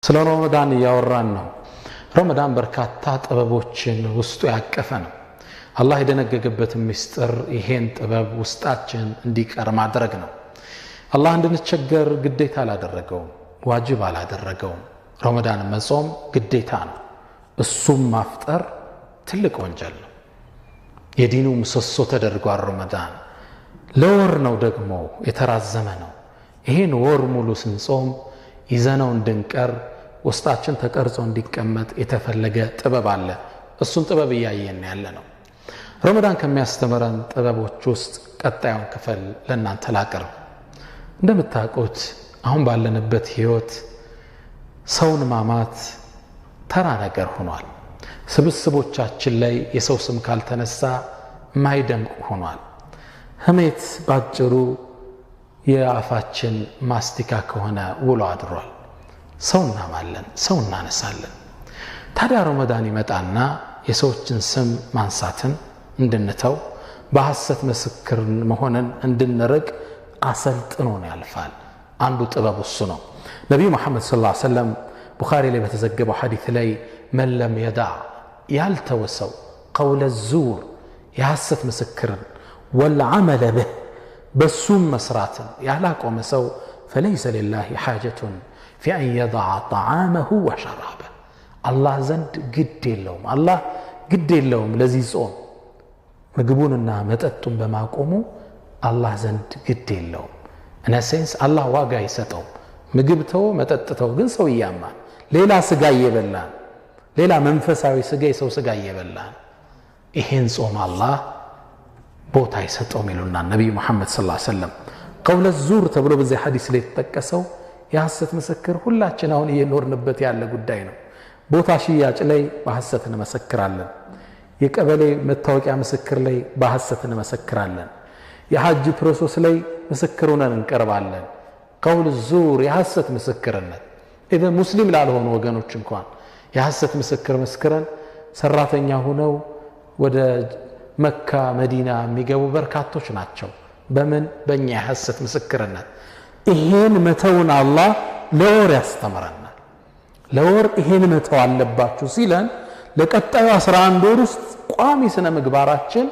ስለ ረመዳን ያወራን ነው። ረመዳን በርካታ ጥበቦችን ውስጡ ያቀፈ ነው። አላህ የደነገገበት ምስጢር ይሄን ጥበብ ውስጣችን እንዲቀር ማድረግ ነው። አላህ እንድንቸገር ግዴታ አላደረገውም፣ ዋጅብ አላደረገውም። ረመዳን መጾም ግዴታ ነው። እሱም ማፍጠር ትልቅ ወንጀል ነው። የዲኑ ምሰሶ ተደርጓል። ረመዳን ለወር ነው ደግሞ የተራዘመ ነው። ይሄን ወር ሙሉ ስንጾም ይዘነው እንድንቀር ውስጣችን ተቀርጾ እንዲቀመጥ የተፈለገ ጥበብ አለ። እሱን ጥበብ እያየን ያለ ነው። ረመዳን ከሚያስተምረን ጥበቦች ውስጥ ቀጣዩን ክፍል ለእናንተ ላቀርብ። እንደምታውቁት አሁን ባለንበት ህይወት ሰውን ማማት ተራ ነገር ሆኗል። ስብስቦቻችን ላይ የሰው ስም ካልተነሳ ማይደምቅ ሆኗል። ህሜት ባጭሩ የአፋችን ማስቲካ ከሆነ ውሎ አድሯል። ሰው እናማለን፣ ሰው እናነሳለን። ታዲያ ረመዳን ይመጣና የሰዎችን ስም ማንሳትን እንድንተው በሐሰት ምስክር መሆንን እንድንርቅ አሰልጥኖን ያልፋል። አንዱ ጥበብ እሱ ነው። ነቢዩ መሐመድ ሰለላሁ ዐለይሂ ወሰለም ቡኻሪ ላይ በተዘገበው ሐዲስ ላይ መን ለም የዳዕ ያልተወሰው ቀውለ ዙር የሐሰት ምስክርን ወልዓመለ ብህ በሱም መስራትን ያላቆመ ሰው ፈለይሰ ሊላሂ ሓጀቱን ፊ አን የضع طعامه وشرابه አላህ ዘንድ ግድ የለውም። አላህ ግድ የለውም ለዚህ ጾም ምግቡንና መጠጡን በማቆሙ አላህ ዘንድ ግድ የለውም። እነሴንስ አላህ ዋጋ ይሰጠው። ምግብ ተው መጠጥ ተው፣ ግን ሰው ያማን ሌላ ስጋ እየበላን ሌላ መንፈሳዊ ስጋ የሰው ስጋ እየበላን ይሄን ጾም አላህ ቦታ ይሰጠው ይሉና ነብዩ መሐመድ ሰለላሁ ዐለይሂ ወሰለም ቀውለ ዙር ተብሎ በዚህ ሐዲስ ላይ ተጠቀሰው የሐሰት ምስክር ሁላችን አሁን እየኖርንበት ያለ ጉዳይ ነው። ቦታ ሽያጭ ላይ በሐሰት እንመሰክራለን። የቀበሌ መታወቂያ ምስክር ላይ በሐሰት እንመሰክራለን። የሐጅ ፕሮሰስ ላይ ምስክር ሆነን እንቀርባለን። ቀውል ዙር የሐሰት ምስክርነት ኢዘ ሙስሊም ላልሆኑ ወገኖች እንኳን የሐሰት ምስክር መስክረን ሰራተኛ ሆነው ወደ መካ መዲና የሚገቡ በርካቶች ናቸው። በምን በእኛ የሐሰት ምስክርነት። ይሄን መተውን አላህ ለወር ያስተምረናል። ለወር ይሄን መተው አለባችሁ ሲለን ለቀጣዩ 11 ወር ውስጥ ቋሚ ስነ ምግባራችን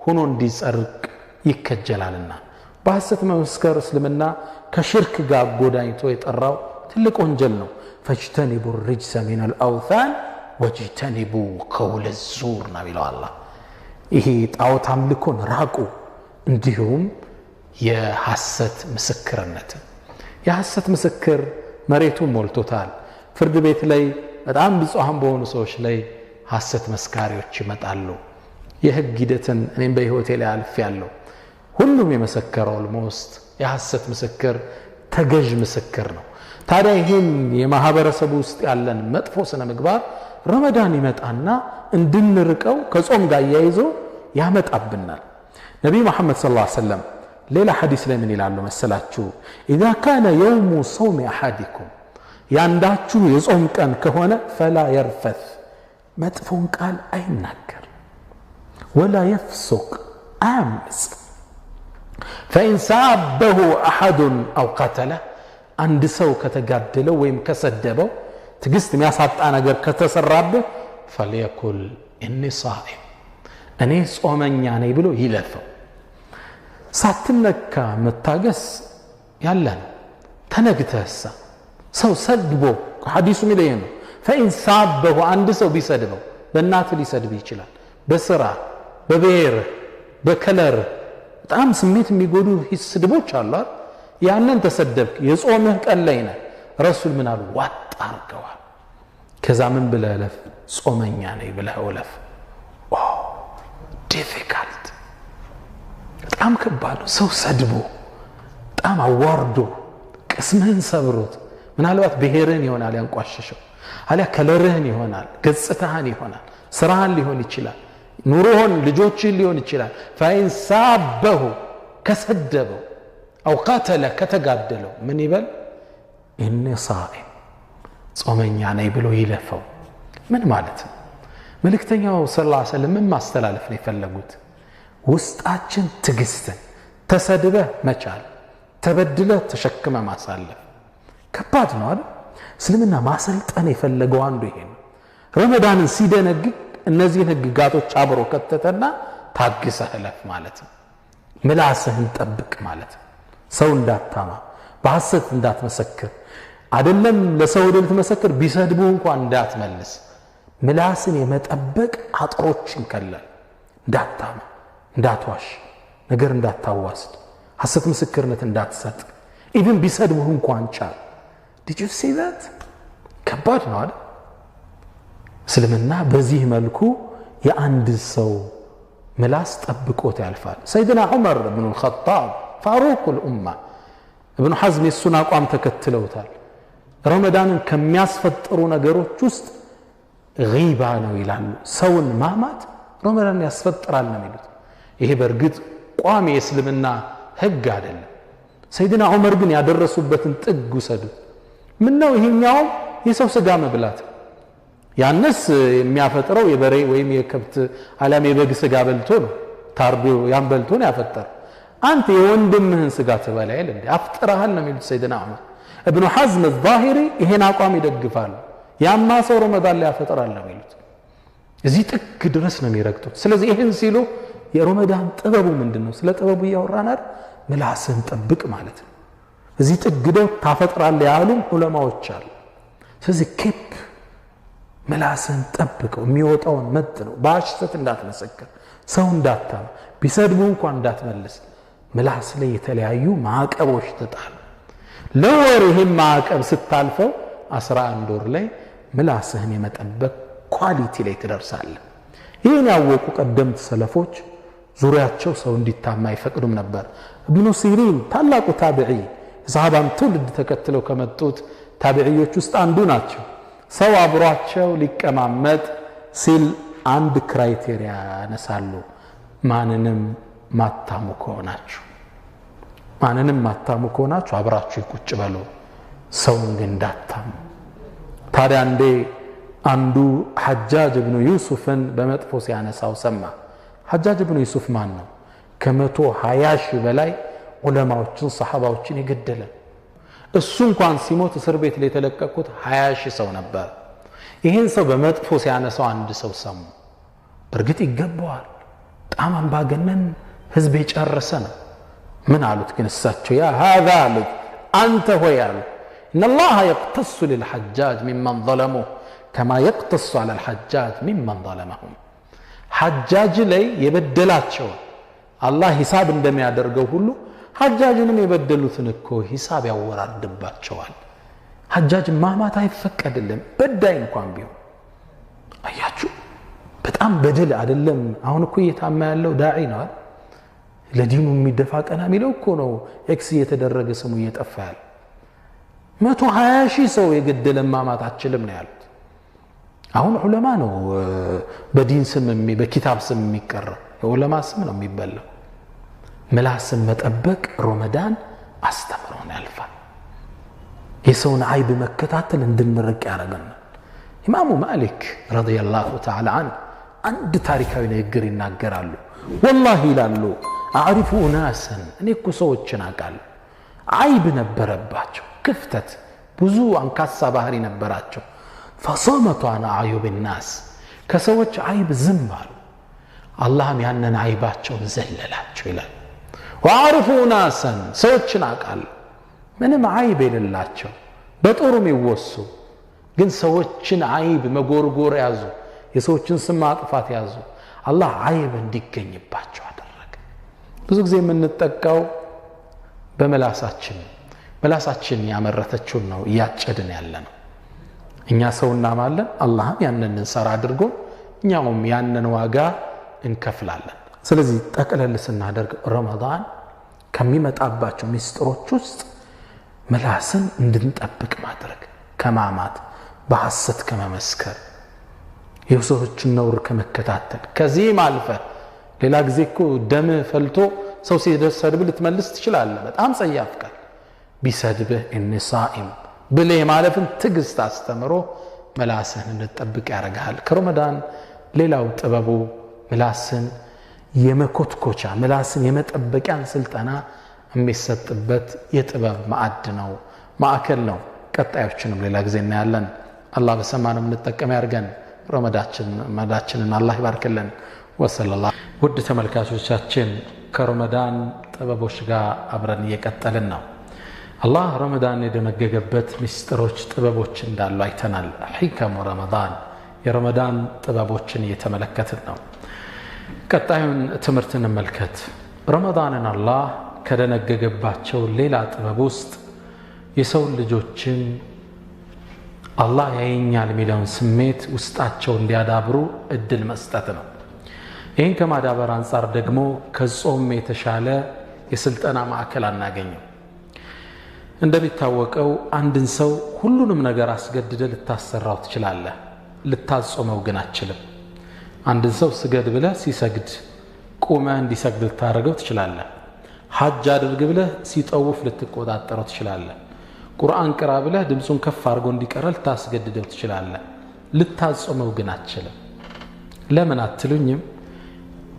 ሆኖ እንዲጸድቅ ይከጀላልና። በሐሰት መመስከር እስልምና ከሽርክ ጋር ጎዳኝቶ የጠራው ትልቅ ወንጀል ነው። ፈጅተኒቡ الرجس من الأوثان واجتنبوا قول الزور ነው ይላል አላህ። ይሄ ጣዖት አምልኮን ራቁ። እንዲሁም የሐሰት ምስክርነት የሐሰት ምስክር መሬቱን ሞልቶታል። ፍርድ ቤት ላይ በጣም ብፁዓን በሆኑ ሰዎች ላይ ሐሰት መስካሪዎች ይመጣሉ። የህግ ሂደትን እኔም በህይወቴ ላይ አልፌያለሁ። ሁሉም የመሰከረው ኦልሞስት የሐሰት ምስክር ተገዥ ምስክር ነው። ታዲያ ይሄን የማህበረሰቡ ውስጥ ያለን መጥፎ ስነ ምግባር ረመዳን ይመጣና እንድንርቀው ከጾም ጋር ያይዞ ያመጣብናል። ነብዩ መሐመድ ሰለላሁ ዐለይሂ ወሰለም ሌላ ሐዲስ ላይ ምን ይላሉ መሰላችሁ? اذا كان يوم صوم احدكم ያንዳችሁ የጾም ቀን ከሆነ فلا يرفث መጥፎን ቃል አይናገር፣ ولا يفسق አያምፅ። فإن سابه أحد أو قتله አንድ ሰው ከተጋደለው ወይም ከሰደበው ትግስት የሚያሳጣ ነገር ከተሰራበት فليقل إني صائم እኔ ጾመኛ ነኝ ብሎ ይለፈው። ሳትነካ መታገስ ያለን ተነግተህሳ ሰው ሰድቦ ሐዲሱ ሚለየ ነው። فإن سابه አንድ ሰው ቢሰድበው በእናት ሊሰድብ ይችላል፣ በስራ በብሔር በከለር በጣም ስሜት የሚጎዱ ስድቦች አሉ። ያንን ተሰደብክ የጾምህ ቀን ላይ ነህ። ረሱል ምን አሉ? ዋጥ አርገዋል። ከዛ ምን ብለህ እለፍ? ጾመኛ ነኝ ብለህ እለፍ። ዲፊካልት በጣም ከባድ ነው። ሰው ሰድቦ በጣም አዋርዶ ቅስምህን ሰብሮት ምናልባት ብሔርህን ይሆናል ያንቋሸሸው፣ አሊያ ከለርህን ይሆናል፣ ገጽታህን ይሆናል፣ ስራህን ሊሆን ይችላል፣ ኑሮህን ልጆችህን ሊሆን ይችላል። فإن سابه ከሰደበው أو قاتل ከተጋደለው ምን ይበል? إني صائم ጾመኛ ነኝ ብሎ ይለፈው። ምን ማለት ነው? መልእክተኛው ሰለላሁ ዐለይሂ ወሰለም ምን ማስተላለፍ ነው የፈለጉት? ውስጣችን ትግስትን ተሰድበህ መቻል፣ ተበድለህ ተሸክመ ማሳለፍ ከባድ ነው አይደል? እስልምና ማሰልጠን የፈለገው አንዱ ይሄ ነው። ረመዳንን ሲደነግግ እነዚህን ህግጋቶች አብሮ ከተተና ታግሰህ እለፍ ማለት ነው። ምላስህን ጠብቅ ማለት ነው። ሰው እንዳታማ፣ በሐሰት እንዳትመሰክር፣ አይደለም ለሰው ልትመሰክር ቢሰድቡ እንኳን እንዳትመልስ። ምላስን የመጠበቅ አጥሮችን ከለል። እንዳታማ፣ እንዳትዋሽ፣ ነገር እንዳታዋስድ፣ ሐሰት ምስክርነት እንዳትሰጥ፣ ኢቭን ቢሰድቡህ እንኳን ቻል። did you see that? ከባድ ነው አይደል? እስልምና በዚህ መልኩ የአንድ ሰው ምላስ ጠብቆት ያልፋል። ሰይድና ዑመር ኢብኑ አልኸጣብ ፋሩቅ الኡማ ኢብኑ ሐዝም የሱን አቋም ተከትለውታል። ረመዳንን ከሚያስፈጥሩ ነገሮች ውስጥ ጊባ ነው ይላሉ። ሰውን ማማት ረመዳን ያስፈጥራል ነው የሚሉት። ይሄ በእርግጥ ቋሚ የእስልምና ህግ አይደለም። ሰይድና ዑመር ግን ያደረሱበትን ጥግ ውሰዱት። ምን ነው ይሄኛው የሰው ስጋ መብላት፣ ያንስ የሚያፈጥረው የበሬ ወይም የከብት አላም የበግ ስጋ በልቶ ነው፣ ታርዶ ያን በልቶ ነው ያፈጠረው። አንተ የወንድምህን ስጋ ትበላ አይደል እንዴ? አፍጥራሃል ነው የሚሉት ሰይድና ዑመር። ኢብኑ ሐዝም الظاهሪ ይሄን አቋም ይደግፋሉ። ያማ ሰው ረመዳን ላይ ያፈጥራል ነው የሚሉት። እዚህ ጥግ ድረስ ነው የሚረግጡት። ስለዚህ ይሄን ሲሉ የረመዳን ጥበቡ ምንድነው? ስለ ጥበቡ ያወራን አይደል? ምላስን ጠብቅ ማለት ነው። እዚህ ጥግ ደው ታፈጥራለህ ያሉም ዑለማዎች አሉ። ስለዚህ ኬፕ ምላስን ጠብቀው፣ የሚወጣውን መጥ ነው። በሐሰት እንዳትመሰክር፣ ሰው እንዳታማ፣ ቢሰድቡ እንኳን እንዳትመልስ። ምላስ ላይ የተለያዩ ማዕቀቦች ተጣሉ። ለወር ይሄን ማዕቀብ ስታልፈው 11 ወር ላይ ምላስህን የመጠበቅ ኳሊቲ ላይ ትደርሳለህ። ይህን ያወቁ ቀደምት ሰለፎች ዙሪያቸው ሰው እንዲታማ አይፈቅዱም ነበር። ኢብኑ ሲሪን ታላቁ ታቢዒ የሰሃባን ትውልድ ተከትለው ከመጡት ታቢዒዎች ውስጥ አንዱ ናቸው። ሰው አብሯቸው ሊቀማመጥ ሲል አንድ ክራይቴሪያ ያነሳሉ። ማንንም ማታሙ ከሆናችሁ አብራችሁ ቁጭ በሉ፣ ሰውን ግን እንዳታሙ። ታዲያ አንዱ ሐጃጅ ኢብኑ ዩሱፍን በመጥፎ ሲያነሳው ሰማ። ሐጃጅ ኢብኑ ዩሱፍ ማን ነው? ከ120 ሺህ በላይ ዑለማዎችን ሰሃባዎችን የገደለ። እሱ እንኳን ሲሞት እስር ቤት ላይ የተለቀቁት 20 ሺህ ሰው ነበር። ይህን ሰው በመጥፎ ሲያነሳው አንድ ሰው ሰሙ። በእርግጥ ይገባዋል፣ በጣም አምባገነን ህዝብ የጨረሰ ነው። ምን አሉት ግን እሳቸው? ያ ሃዛ አሉት፣ አንተ ሆይ አሉ إن الله يقتص للحجاج ممن ظلمه كما يقتص على الحجاج ممن ظلمهم. حجاج لي يبدلاتشو الله حساب እንደሚያደርገው ሁሉ ሐጃጅንም የበደሉትን እኮ ሂሳብ ያወራድባቸዋል። ሐጃጅ ማማት አይፈቀድልም፣ በዳይ እንኳን ቢሆን። አያችሁ በጣም በደል አይደለም። አሁን እኮ እየታማ ያለው ዳዒ ነው፣ ለዲኑ የሚደፋ ቀና የሚለው እኮ ነው። ኤክስ እየተደረገ ስሙ እየጠፋ ያለ 120 ሺህ ሰው የገደለ ማማት አችልም ነው ያሉት። አሁን ዑለማ ነው በዲን ስም በኪታብ ስም የሚቀረው፣ የዑለማ ስም ነው የሚበላው። ምላስን መጠበቅ ረመዳን አስተምሮን ያልፋል። የሰውን አይብ መከታተል እንድንርቅ ያደርገናል። ኢማሙ ማሊክ ረዲየላሁ ተዓላ ዐንሁ አንድ ታሪካዊ ንግግር ይናገራሉ። ወላሂ ይላሉ አዕሪፉ ኡናሰን፣ እኔ እኮ ሰዎችን አውቃለሁ አይብ ነበረባቸው፣ ክፍተት፣ ብዙ አንካሳ ባህሪ ነበራቸው። ፈሰመቱ አን አዕዩብ ናስ፣ ከሰዎች አይብ ዝም አሉ። አላህም ያንን አይባቸውን ዘለላቸው ይላል። ወአዕሪፉ ኡናሰን፣ ሰዎችን አውቃለሁ ምንም አይብ የሌላቸው በጦሩም ይወሱ፣ ግን ሰዎችን አይብ መጎርጎር ያዙ፣ የሰዎችን ስም ማጥፋት ያዙ። አላህ አይብ እንዲገኝባቸው አደረገ። ብዙ ጊዜ የምንጠቃው በመላሳችን፣ መላሳችን ያመረተችውን ነው እያጨድን ያለ ነው። እኛ ሰው እናማለን፣ አላህም ያንን እንሰራ አድርጎ እኛውም ያንን ዋጋ እንከፍላለን። ስለዚህ ጠቅለል ስናደርግ ረመዳን ከሚመጣባቸው ሚስጥሮች ውስጥ ምላስን እንድንጠብቅ ማድረግ፣ ከማማት፣ በሐሰት ከመመስከር፣ የሰዎችን ነውር ከመከታተል። ከዚህም አልፈ ሌላ ጊዜ እኮ ደም ፈልቶ ሰው ሲሰድብ ልትመልስ ትችላለህ። በጣም ጸያፍ ቃል ቢሰድብህ ኢንሳኢም ብለህ ማለፍን ትግስት አስተምሮ ምላስን እንድትጠብቅ ያደርጋል። ከረመዳን ሌላው ጥበቡ ምላስን የመኮትኮቻ ምላስን የመጠበቂያን ስልጠና የሚሰጥበት የጥበብ ማዕድ ነው፣ ማዕከል ነው። ቀጣዮችንም ሌላ ጊዜ እናያለን። አላህ በሰማነው እንጠቀም ያርገን። ረመዳችንን አላህ ይባርክልን። ወሰለላሁ ውድ ተመልካቾቻችን ከረመዳን ጥበቦች ጋር አብረን እየቀጠልን ነው። አላህ ረመዳን የደነገገበት ምስጢሮች ጥበቦች እንዳሉ አይተናል። ሒከሙ ረመዳን የረመዳን ጥበቦችን እየተመለከትን ነው። ቀጣዩን ትምህርት እንመልከት። ረመዳንን አላህ ከደነገገባቸው ሌላ ጥበብ ውስጥ የሰው ልጆችን አላህ ያየኛል የሚለውን ስሜት ውስጣቸው እንዲያዳብሩ እድል መስጠት ነው። ይህን ከማዳበር አንጻር ደግሞ ከጾም የተሻለ የስልጠና ማዕከል አናገኝም። እንደሚታወቀው አንድን ሰው ሁሉንም ነገር አስገድደ ልታሰራው ትችላለህ፣ ልታጾመው ግን አትችልም። አንድን ሰው ስገድ ብለህ ሲሰግድ ቁመህ እንዲሰግድ ልታደርገው ትችላለህ። ሐጅ አድርግ ብለህ ሲጠውፍ ልትቆጣጠረው ትችላለህ። ቁርአን ቅራ ብለህ ድምፁን ከፍ አድርጎ እንዲቀራ ልታስገድደው ትችላለህ። ልታጾመው ግን አትችልም። ለምን አትሉኝም?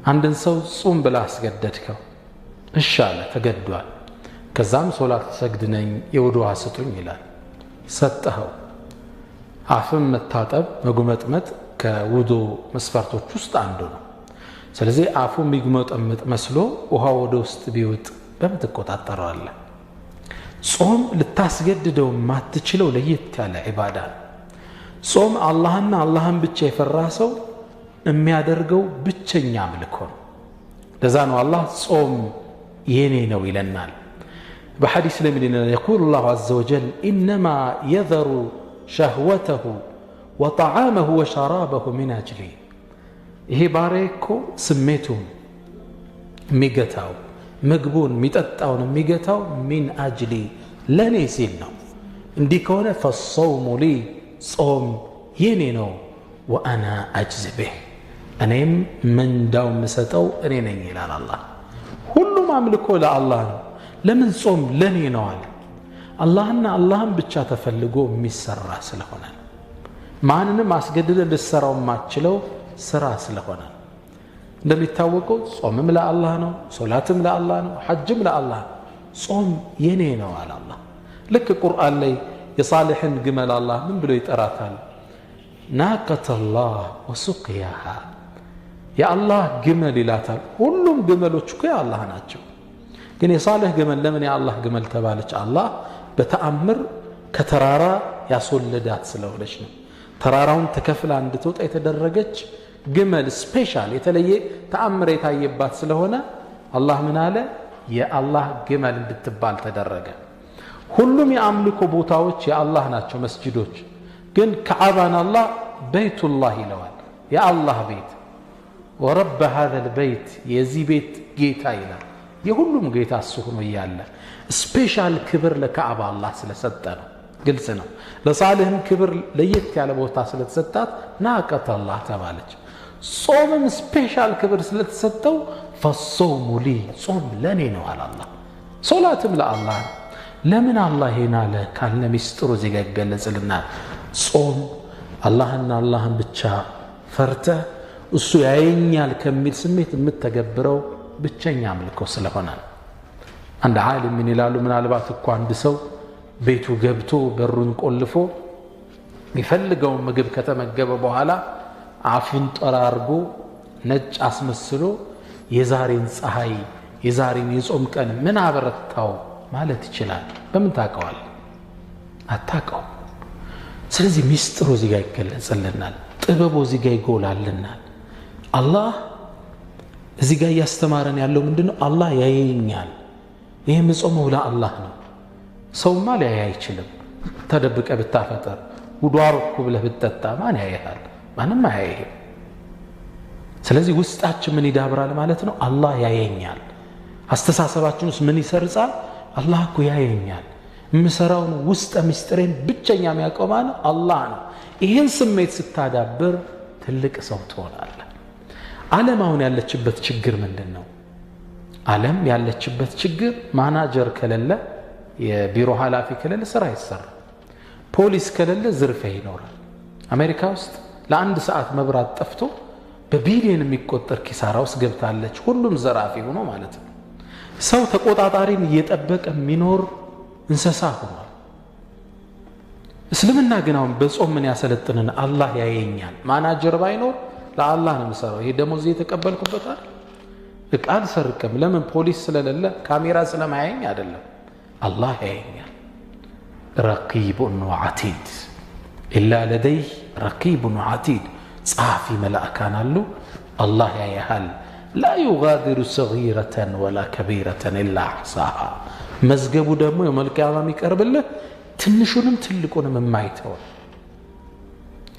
አንድን ሰው ጾም ብለህ አስገደድከው፣ እሺ አለ፣ ተገዷል። ከዛም ሶላት ሰግድ ነኝ የውዱ ውሃ ስጡኝ ይላል። ሰጠኸው። አፍም መታጠብ መጉመጥመጥ ከውዱ መስፈርቶች ውስጥ አንዱ ነው። ስለዚህ አፉ የሚጉመጠምጥ መስሎ ውሃ ወደ ውስጥ ቢውጥ በምን ትቆጣጠረዋለህ? ጾም ልታስገድደው ማትችለው ለየት ያለ ዒባዳ ነው። ጾም አላህና አላህን ብቻ የፈራ ሰው የሚያደርገው ብቸኛ አምልኮ ነው። ለዛ ነው አላህ ጾም የኔ ነው ይለናል። በሐዲስ ላይ ምን ይላል? يقول الله عز وجل إنما يذر شهوته وطعامه وشرابه من أجلي ይሄ ባሪያዬ እኮ ስሜቱን የሚገታው ምግቡን የሚጠጣውን የሚገታው ሚን አጅሊ ለኔ ሲል ነው። እንዲህ ከሆነ فالصوم لي ጾም የኔ ነው ወአና አጅዝ ቢህ እኔም ምንዳው የምሰጠው እኔ ነኝ ይላል አላህ። ሁሉም አምልኮ ለአላህ ነው። ለምን ጾም ለኔ ነው አለ? አላህና አላህን ብቻ ተፈልጎ የሚሰራ ስለሆነ ማንንም አስገድደ ልትሰራው የማትችለው ስራ ስለሆነ። እንደሚታወቀው ጾምም ለአላህ ነው፣ ሶላትም ለአላህ ነው፣ ሐጅም ለአላህ ነው። ጾም የኔ ነው አለ አላህ። ልክ ቁርአን ላይ የሳሊሕን ግመል አላህ ምን ብሎ ይጠራታል? ናቀተላህ ወሱቅያሃ የአላህ ግመል ይላታል። ሁሉም ግመሎች እኮ የአላህ ናቸው። ግን የሳሊሕ ግመል ለምን የአላህ ግመል ተባለች? አላህ በተአምር ከተራራ ያስወለዳት ስለሆነች ነው። ተራራውን ተከፍላ እንድትወጣ የተደረገች ግመል ስፔሻል የተለየ ተአምር የታየባት ስለሆነ አላህ ምን አለ? የአላህ ግመል እንድትባል ተደረገ። ሁሉም የአምልኮ ቦታዎች የአላህ ናቸው፣ መስጂዶች። ግን ከዓባን አላህ በይቱላህ ይለዋል፣ የአላህ ቤት። ወረብ هذا البيت የዚህ ቤት ጌታ ይላል። የሁሉም ጌታ እሱ ሆኖ እያለ ስፔሻል ክብር ለካዕባ አላህ ስለሰጠ ነው። ግልጽ ነው። ለሳሊህም ክብር ለየት ያለ ቦታ ስለተሰጣት ናቀተ አላህ ተባለች። ጾምም ስፔሻል ክብር ስለተሰጠው فالصوم لي ጾም ለኔ ነው አለ አላህ። ሶላትም ለአላህ ነው። ለምን አላህ ይሄን አለ ካለ ሚስጥሩ እዚህ ጋር ይገለጽልናል። ጾም አላህና አላህን ብቻ ፈርተህ እሱ ያየኛል ከሚል ስሜት የምትተገብረው ብቸኛ አምልኮ ስለሆነ። አንድ ዓሊም ምን ይላሉ? ምናልባት እኮ አንድ ሰው ቤቱ ገብቶ በሩን ቆልፎ የሚፈልገውን ምግብ ከተመገበ በኋላ አፉን ጠራርጎ ነጭ አስመስሎ የዛሬን ፀሐይ የዛሬን የጾም ቀን ምን አበረታው ማለት ይችላል። በምን ታውቀዋል? አታውቀው። ስለዚህ ሚስጥሩ እዚህ ጋር ይገለጽልናል፣ ጥበቡ እዚህ ጋር ይጎላልናል። አላህ እዚህ ጋር እያስተማረን ያለው ምንድነው? አላህ ያየኛል። ይሄ ምጾመው ለአላህ ነው። ሰውማ ሊያይ አይችልም። ተደብቀ ብታፈጠር ውዱ አረኩ ብለህ ብትጠጣ ማን ያያል? ማንም አያይህም። ስለዚህ ውስጣችን ምን ይዳብራል ማለት ነው? አላህ ያየኛል። አስተሳሰባችን ውስጥ ምን ይሰርጻል? አላህ እኮ ያየኛል። የምሰራውን ውስጠ ምስጢሬን ብቸኛ የሚያውቀው ማለት አላህ ነው። ይህን ስሜት ስታዳብር ትልቅ ሰው ትሆናለህ። ዓለም አሁን ያለችበት ችግር ምንድን ነው? ዓለም ያለችበት ችግር ማናጀር ከሌለ፣ የቢሮ ኃላፊ ከሌለ ስራ አይሰራም። ፖሊስ ከሌለ ዝርፊያ ይኖራል። አሜሪካ ውስጥ ለአንድ ሰዓት መብራት ጠፍቶ በቢሊየን የሚቆጠር ኪሳራ ውስጥ ገብታለች። ሁሉም ዘራፊ ሆኖ ማለት ነው። ሰው ተቆጣጣሪን እየጠበቀ የሚኖር እንስሳ ሆኗል። እስልምና ግን አሁን በጾም ምን ያሰለጥነን? አላህ ያየኛል። ማናጀር ባይኖር ለአላህ ነው የምሰራው። ይሄ ደሞዝ የተቀበልኩበት አይደል? እቃ አልሰርቅም። ለምን? ፖሊስ ስለሌለ ካሜራ ስለማያየኝ አይደለም። አላህ ያየኛል። ረቂቡን ወዓቲድ ኢላ ለደይህ ረቂቡን ወዓቲድ። ጸሐፊ መላእካን አሉ። አላህ ያያሃል። ላ ዩጋዲሩ ሰጊረተን ወላ ከቢረተን ኢላ አሕሳሃ። መዝገቡ ደግሞ የውመል ቂያማ የሚቀርብልህ ትንሹንም ትልቁንም የማይተው።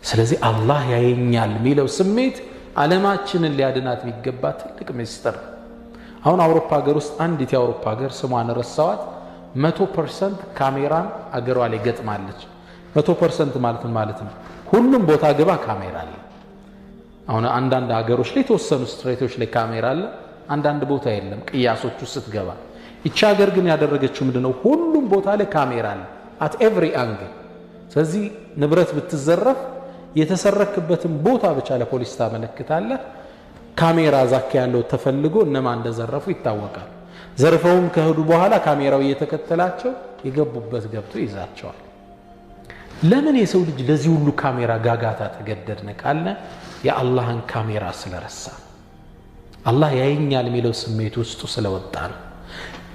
ስለዚህ አላህ ያየኛል የሚለው ስሜት ዓለማችንን ሊያድናት የሚገባ ትልቅ ምስጢር። አሁን አውሮፓ ሀገር ውስጥ አንዲት የአውሮፓ ሀገር ስሟን ረሳዋት 100% ካሜራን አገሯ ላይ ገጥማለች። 100% ማለት ነው ሁሉም ቦታ ግባ ካሜራ አለ። አሁን አንዳንድ ሀገሮች ላይ የተወሰኑ ስትሬቶች ላይ ካሜራ አለ፣ አንዳንድ ቦታ የለም። ቅያሶቹ ስትገባ ይቺ ሀገር ግን ያደረገችው ምንድነው? ሁሉም ቦታ ላይ ካሜራ አለ at every angle። ስለዚህ ንብረት ብትዘረፍ የተሰረክበትን ቦታ ብቻ ለፖሊስ ታመለክታለህ። ካሜራ ዛካ ያለው ተፈልጎ እነማን እንደዘረፉ ይታወቃል። ዘርፈውም ከሄዱ በኋላ ካሜራው እየተከተላቸው የገቡበት ገብቶ ይዛቸዋል። ለምን የሰው ልጅ ለዚህ ሁሉ ካሜራ ጋጋታ ተገደድን ካለ የአላህን ካሜራ ስለረሳ፣ አላህ ያየኛል የሚለው ስሜት ውስጡ ስለወጣ ነው።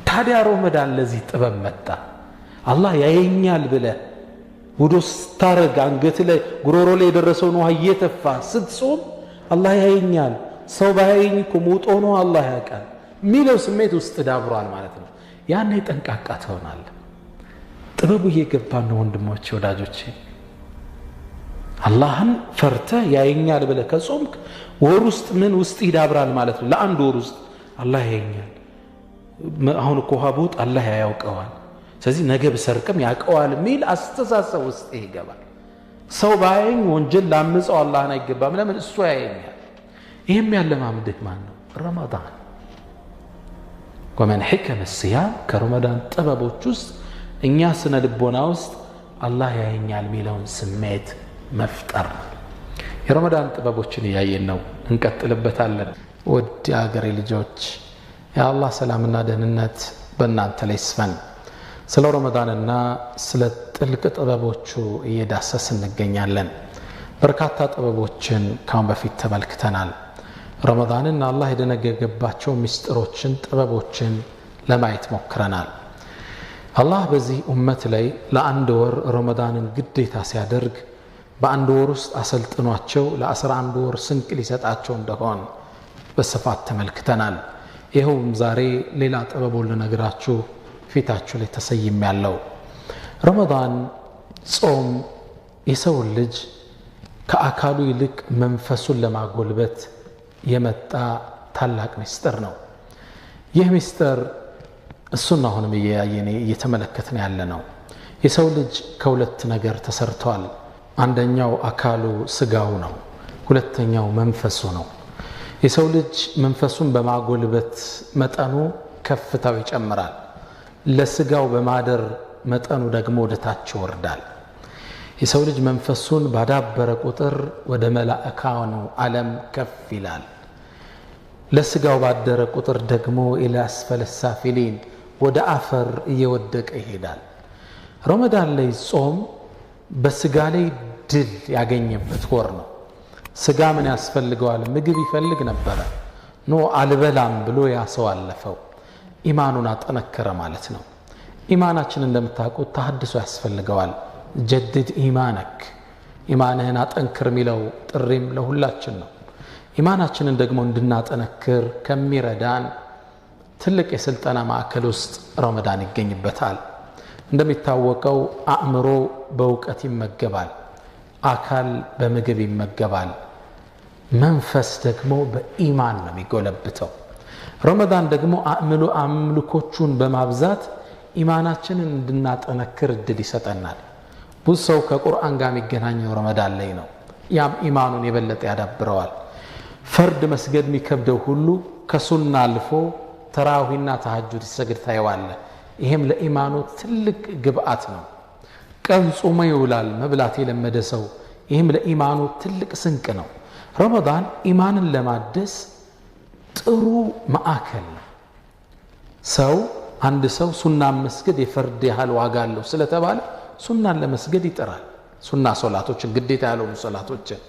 ታዲያ ረመዳን ለዚህ ጥበብ መጣ። አላህ ያየኛል ብለህ ውዶ ስታረግ አንገት ላይ ጉሮሮ ላይ የደረሰውን ውሃ እየተፋ ስትጾም አላህ ያየኛል፣ ሰው ባያየኝ እኮ ሞቶ ነው አላህ ያውቃል የሚለው ስሜት ውስጥ ዳብሯል ማለት ነው። ያኔ ጠንቃቃ ትሆናለህ። ጥበቡ እየገባን ነው ወንድሞቼ፣ ወዳጆቼ። አላህን ፈርተህ ያየኛል ብለህ ከጾምክ ወር ውስጥ ምን ውስጥ ይዳብራል ማለት ነው። ለአንድ ወር ውስጥ አላህ ያየኛል። አሁን እኮ ውሃ ብውጥ አላህ ያውቀዋል፣ ስለዚህ ነገ ብሰርቅም ያውቀዋል የሚል አስተሳሰብ ውስጥ ይገባል። ሰው ባያየኝ ወንጀል ላምፀው አላህን አይገባም። ለምን? እሱ ያየኛል። ይህም ያለማምድህ ማን ነው? ረመዳን። ወመን ሕከመ ሲያም ከረመዳን ጥበቦች ውስጥ እኛ ስነ ልቦና ውስጥ አላህ ያየኛል የሚለውን ስሜት መፍጠር። የረመዳን ጥበቦችን እያየን ነው፣ እንቀጥልበታለን። ውድ የአገሬ ልጆች፣ የአላህ ሰላምና ደህንነት በእናንተ ላይ ይስፈን። ስለ ረመዳንና ስለ ጥልቅ ጥበቦቹ እየዳሰስ እንገኛለን። በርካታ ጥበቦችን ካሁን በፊት ተመልክተናል። ረመዳንን አላህ የደነገገባቸው ምስጢሮችን፣ ጥበቦችን ለማየት ሞክረናል። አላህ በዚህ ኡመት ላይ ለአንድ ወር ረመዳንን ግዴታ ሲያደርግ በአንድ ወር ውስጥ አሰልጥኗቸው ለ11 ወር ስንቅ ሊሰጣቸው እንደሆን በስፋት ተመልክተናል። ይኸውም ዛሬ ሌላ ጥበቡን ልነግራችሁ ፊታችሁ ላይ ተሰይም ያለው። ረመዳን ጾም የሰው ልጅ ከአካሉ ይልቅ መንፈሱን ለማጎልበት የመጣ ታላቅ ምስጢር ነው። ይህ ምስጢር እሱን አሁንም እየተመለከትን ያለ ነው። የሰው ልጅ ከሁለት ነገር ተሰርቷል። አንደኛው አካሉ ስጋው ነው፣ ሁለተኛው መንፈሱ ነው። የሰው ልጅ መንፈሱን በማጎልበት መጠኑ ከፍታው ይጨምራል። ለስጋው በማደር መጠኑ ደግሞ ወደ ታች ይወርዳል። የሰው ልጅ መንፈሱን ባዳበረ ቁጥር ወደ መላእክቱ ዓለም ከፍ ይላል። ለስጋው ባደረ ቁጥር ደግሞ ኢላ አስፈለ ሳፊሊን ወደ አፈር እየወደቀ ይሄዳል። ረመዳን ላይ ጾም በስጋ ላይ ድል ያገኘበት ወር ነው። ስጋ ምን ያስፈልገዋል? ምግብ ይፈልግ ነበረ። ኖ አልበላም ብሎ ያሰው አለፈው። ኢማኑን አጠነከረ ማለት ነው። ኢማናችን እንደምታውቁት ተሐድሶ ያስፈልገዋል። ጀድድ ኢማነክ፣ ኢማንህን አጠንክር የሚለው ጥሪም ለሁላችን ነው። ኢማናችንን ደግሞ እንድናጠነክር ከሚረዳን ትልቅ የስልጠና ማዕከል ውስጥ ረመዳን ይገኝበታል። እንደሚታወቀው አእምሮ በእውቀት ይመገባል፣ አካል በምግብ ይመገባል፣ መንፈስ ደግሞ በኢማን ነው የሚጎለብተው። ረመዳን ደግሞ አምልኮቹን በማብዛት ኢማናችንን እንድናጠነክር እድል ይሰጠናል። ብዙ ሰው ከቁርአን ጋር የሚገናኘው ረመዳን ላይ ነው። ያም ኢማኑን የበለጠ ያዳብረዋል። ፈርድ መስገድ የሚከብደው ሁሉ ከሱና አልፎ ተራዊህና ተሐጁድ ሲሰግድ ታየዋለህ። ይሄም ለኢማኑ ትልቅ ግብአት ነው። ቀን ጾሞ ይውላል መብላት የለመደ ሰው፣ ይህም ለኢማኑ ትልቅ ስንቅ ነው። ረመዳን ኢማንን ለማደስ ጥሩ ማዕከል ነው። አንድ ሰው ሱና መስገድ የፈርድ ያህል ዋጋ አለው ስለተባለ ሱናን ለመስገድ ይጥራል። ሱና ሶላቶችን ግዴታ ያልሆኑ ሶላቶችን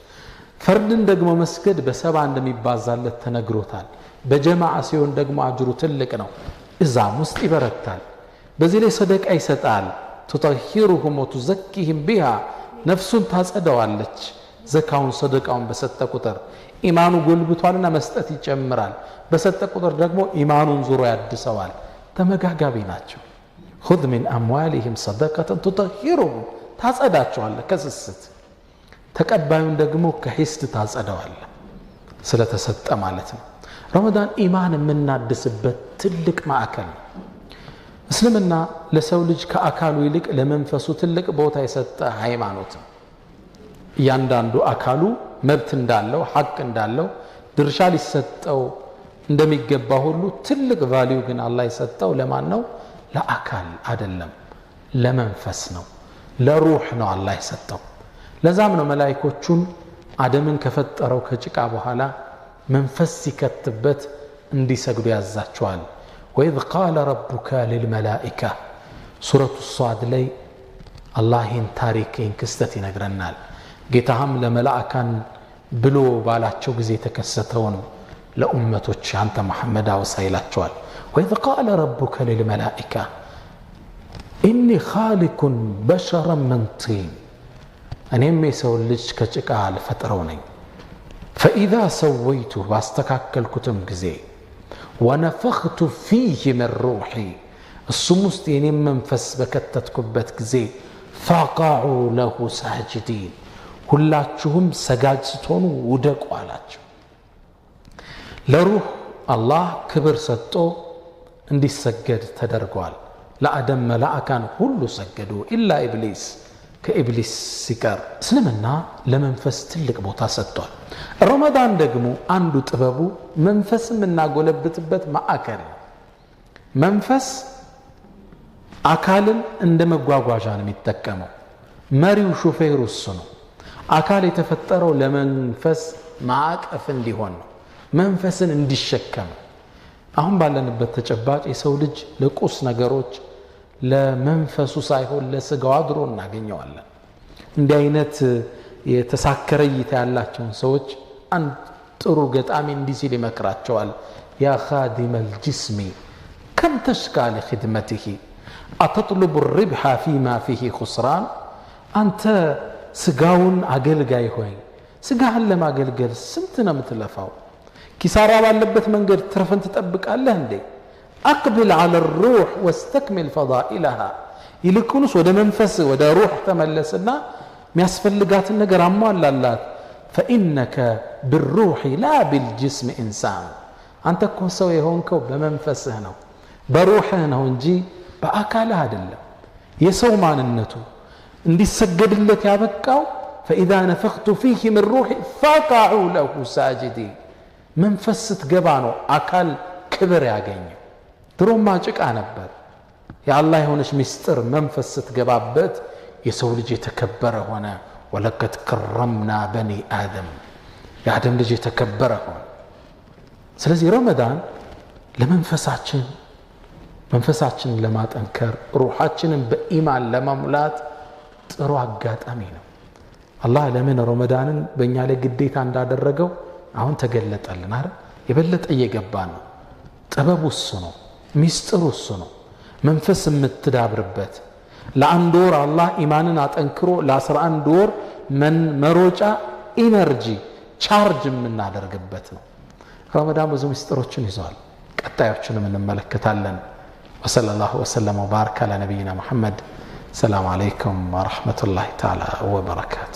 ፈርድን ደግሞ መስገድ በሰባ እንደሚባዛለት ተነግሮታል። በጀማዓ ሲሆን ደግሞ አጅሩ ትልቅ ነው። እዛም ውስጥ ይበረታል። በዚህ ላይ ሰደቃ ይሰጣል። تطهرهم وتزكيهم بها ነፍሱን ታጸደዋለች። ዘካውን ሰደቃውን በሰጠ ቁጥር ኢማኑ ጎልብቷልና መስጠት ይጨምራል። በሰጠ ቁጥር ደግሞ ኢማኑን ዙሮ ያድሰዋል። ተመጋጋቢ ናቸው። خذ من أموالهم صدقة تطهرهم ታጸዳቸዋለህ ከስስት ተቀባዩን ደግሞ ከሂስድ ታጸደዋለህ ስለተሰጠ ማለት ነው። ረመዳን ኢማን የምናድስበት ትልቅ ማዕከል ነው። እስልምና ለሰው ልጅ ከአካሉ ይልቅ ለመንፈሱ ትልቅ ቦታ የሰጠ ሃይማኖት ነው። እያንዳንዱ አካሉ መብት እንዳለው ሐቅ እንዳለው ድርሻ ሊሰጠው እንደሚገባ ሁሉ ትልቅ ቫልዩ ግን አላህ የሰጠው ለማን ነው? ለአካል አይደለም፣ ለመንፈስ ነው፣ ለሩህ ነው አላህ የሰጠው። ለዛም ነው መላእክቶቹን አደምን ከፈጠረው ከጭቃ በኋላ መንፈስ ሲከትበት እንዲሰግዱ ያዛቸዋል። وإذ قال ربك للملائكة سورة الصاد لي الله تاريكين كستتي نقرنال قيتهم لملائكان بلو بالاتشو قزي تكستون لأمتوش أنت محمد وسيلاتشوال. وإذ قال ربك للملائكة إني خالق بشرا من طين أن يمي سولج كتشكال فتروني فإذا سويته باستكاكل كتم قزي ونفخت فيه من روحي السمستين منفس بكتت كبت قزي فقعوا له ساجدين كلاتشهم سجاجتون ودقوا علاتشو لروح الله كبر ستو اندي سجد تدرقوال لا أدم لا كان كله سجدوا إلا إبليس كإبليس سكر سلمنا لمنفس تلك بوتا ستوال. رمضان دقمو عنده تبابو منفس من ناقول بتبت ما أكل منفس أكل عندما قواجان متكمو مريو شوفير السنو أكل يتفتروا لمنفس معك أفندي هون منفس اندي الشكم أهم بالنا بتجبات يسولج لقوس نجاروج ለመንፈሱ ሳይሆን ለስጋው አድሮ እናገኘዋለን። እንዲህ አይነት የተሳከረ እይታ ያላቸውን ሰዎች አንድ ጥሩ ገጣሚ እንዲህ ሲል ይመክራቸዋል። ያ خادم الجسم كم تشكى لخدمته أتطلب الربح فيما فيه خسران أنت ስጋውን አገልጋይ ሆይ ስጋህን ለማገልገል ስንት ነው የምትለፋው? ኪሳራ ባለበት መንገድ ትርፍን ትጠብቃለህ እንዴ? أقبل على الروح واستكمل فضائلها يلكونس وده منفس وده روح تملسنا مياسفلقات النقر عمال لالات فإنك بالروح لا بالجسم إنسان أنت كون سوي هونكو بمنفسه هنا بروحه هنا ونجي بأكالها دلة يسو مان النتو اندي السجد لك يا بكاو فإذا نفخت فيه من روحي فقعوا له ساجدين منفست قبانو أكال كبر يا جيني ድሮማ ጭቃ ነበር። የአላህ የሆነች ሚስጥር መንፈስ ስትገባበት የሰው ልጅ የተከበረ ሆነ። ወለቀድ ከረምና በኒ አደም የአደም ልጅ የተከበረ ሆነ። ስለዚህ ረመዳን መንፈሳችንን ለማጠንከር ሩሃችንን በኢማን ለመሙላት ጥሩ አጋጣሚ ነው። አላህ ለምን ረመዳንን በእኛ ላይ ግዴታ እንዳደረገው አሁን ተገለጠልን አይደል? የበለጠ እየገባን ነው። ጥበቡ እሱ ነው። ሚስጥሩ እሱ ነው። መንፈስ የምትዳብርበት ለአንድ ወር አላህ ኢማንን አጠንክሮ ለ11 ወር መሮጫ ኢነርጂ ቻርጅ የምናደርግበት ነው። ረመዳን ብዙ ሚስጥሮችን ይዟል። ቀጣዮቹንም እንመለከታለን። ወሰለላሁ ወሰለም ወባረከ አላ ነቢይና ሙሐመድ። ሰላም አለይኩም ወራህመቱላሂ ተዓላ ወበረካቱ።